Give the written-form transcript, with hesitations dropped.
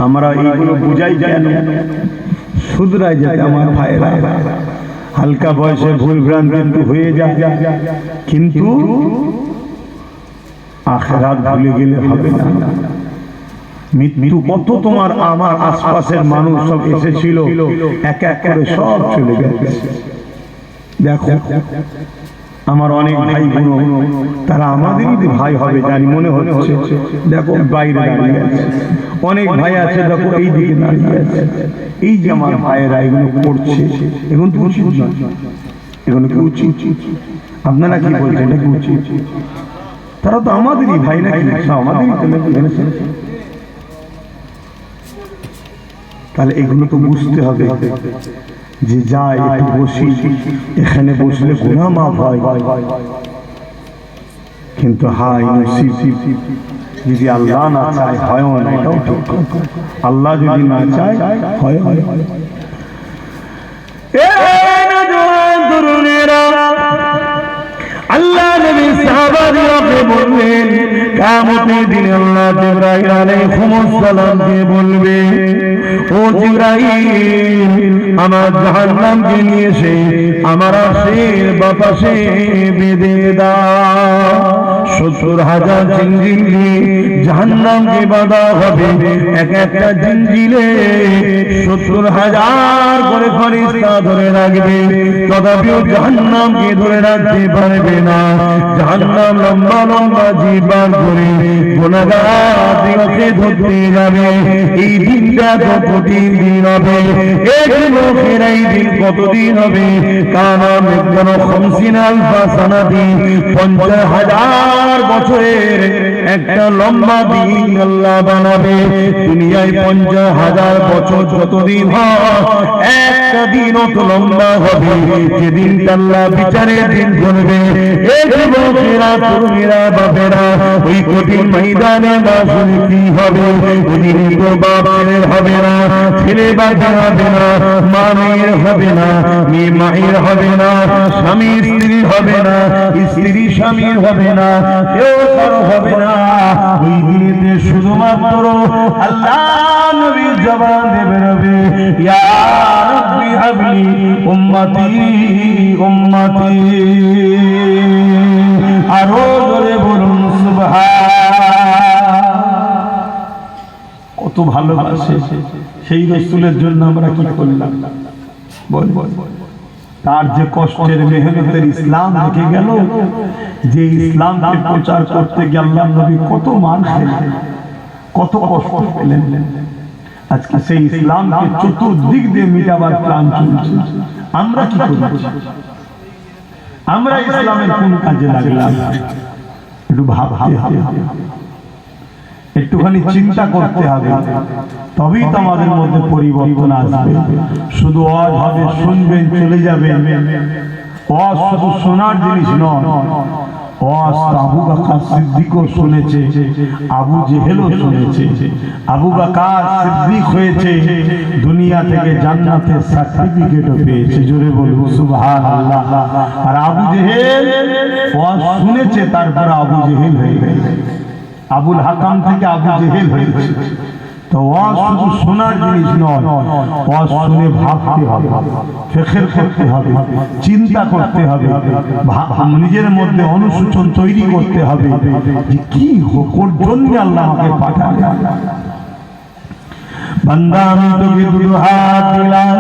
আমরা এইগুলো বুঝাই কেন? শুধরাই যেতে আমার ভাইরা, হালকা বয়সে ভুল ভ্রান্তি হয়ে যায়, কিন্তু আখিরাত ভুলে গেলে হবে না। মৃত্যু কত তোমার আমার আশপাশের মানুষ সব এসেছিল, এক এক করে সব চলে গেছে। দেখো আমার অনেক ভাই বোন, তারা আমাদেরই ভাই হবে জানি মনে হচ্ছে। দেখো বাইরে দাঁড়িয়ে আছে, অনেক ভাই আছে দেখো এই দিকে দাঁড়িয়ে আছে। এই যে আমার ভাইয়েরা এগুলো করছে, এগুলো তো উচিত না, এগুলো কি উচিত? আপনারা কি বলছেন এটা কি উচিত? তারা তো আমাদেরই ভাই নাকি, আমাদেরই তো। তাহলে এগুলো তো বুঝতে হবে যে যাই একটু বসি, এখানে বসলে গুনাহ মাফ হয়, কিন্তু হাই নসিব যদি আল্লাহ না চায় হয় না, এটাও ঠিক। আল্লাহ যদি না চায় হয়। আল্লাহ নবী সাহাবাদেরকে বললেন, কিয়ামতের দিনে আল্লাহ জিবরাইল আলাইহিস সালাম কে বলবে, ও জিবরাইল আমার জাহান্নামকে নিয়ে এসে আমার আশের বাতাসে বেঁধে দাও। ৭০,০০০ জিঞ্জির দিয়ে জাহান্নামকে বাঁধা হবে, এক একটা জিঞ্জিরে ৭০,০০০ করে ফেরেশতা ধরে রাখবে, তথাপিও জাহান্নামকে ধরে রাখতে পারবে না। জাহান্নাম লম্বা লম্বা জীবন করে গুনাহগারকে ধরতে যাবে। এই দিনটা কত কঠিন দিন হবে, এই লোকের এই দিন কতদিন হবে? কানা মিকদারু ৫০,০০০ সানাতি, ৫০,০০০ বছরের একটা লম্বা দিন আল্লাহ বানাবে। দুনিয়ায় ৫০,০০০ বছর যতদিন হয়, একটা দিন অত লম্বা হবে যেদিন আল্লাহ বিচারের দিন করবে। এই যুবকেরা, তরুণেরা, বাপেরা, ওই কঠিন ময়দানে বাসনে কি হবে? ওদিন তো বাপের হবে না, ছেলে বাপের হবে না, মা মেয়ের হবে না, মেয়ে মায়ের হবে না, স্বামী স্ত্রীর হবে না, স্ত্রী স্বামীর হবে না, কেউ কারো হবে না। ওই দিনেতে শুধুমাত্র আল্লাহ নবীর জবান দিয়ে বেরোবে, ইয়া রাব্বি হাবলি উম্মতি উম্মতি। আরো জোরে বলুন সুবহান। কত ভালোবাসে সেই রাসূলের জন্য আমরা কি করলাম বল। তার যে কষ্টের মেহনতের ইসলাম রেখে গেল, যে ইসলামকে প্রচার করতে গিয়ে আল্লাহ নবী কত মার খেলেন, কত কষ্ট পেলেন। আজকে সেই ইসলামকে চতুর্দিক দিয়ে মিটাবার প্ল্যান চলছে। আমরা কি করছি? আমরা ইসলামের কোন কাজে লাগলাম? একটু ভাবতে হবে, একটুখানি চিন্তা করতে হবে, তবেই তো আমাদের মধ্যে পরিবর্তন আসবে। শুধু ওয়াজ হবে, শুনবেন, চলে যাবেন। ওয়াজ শুধু শোনার জিনিস নয়, ওয়াজ আবু বকর সিদ্দিকও শুনেছে, আবু জেহেলও শুনেছে। আবু বকর সিদ্দিক হয়েছে, দুনিয়া থেকে জান্নাতের সার্টিফিকেটও পেয়েছে। জোরে বলবো সুবহানাল্লাহ। আর আবু জেহেল ওয়াজ শুনেছে, তারপর আবু জেহেল হয়ে গেছে। আবুল হাকাম থেকে আবু জেহেল হয়েছে। তো ওয়াজ শুধু শোনার জিনিস নয়, ওয়াজ শুনে ভাবতে হবে, ফিকির করতে হবে, চিন্তা করতে হবে, নিজের মধ্যে অনুশোচন তৈরি করতে হবে যে কি কোন জন্য আল্লাহ আমাকে পাঠালেন। বান্দা আমি তোকে দুটো হাত দিলাম।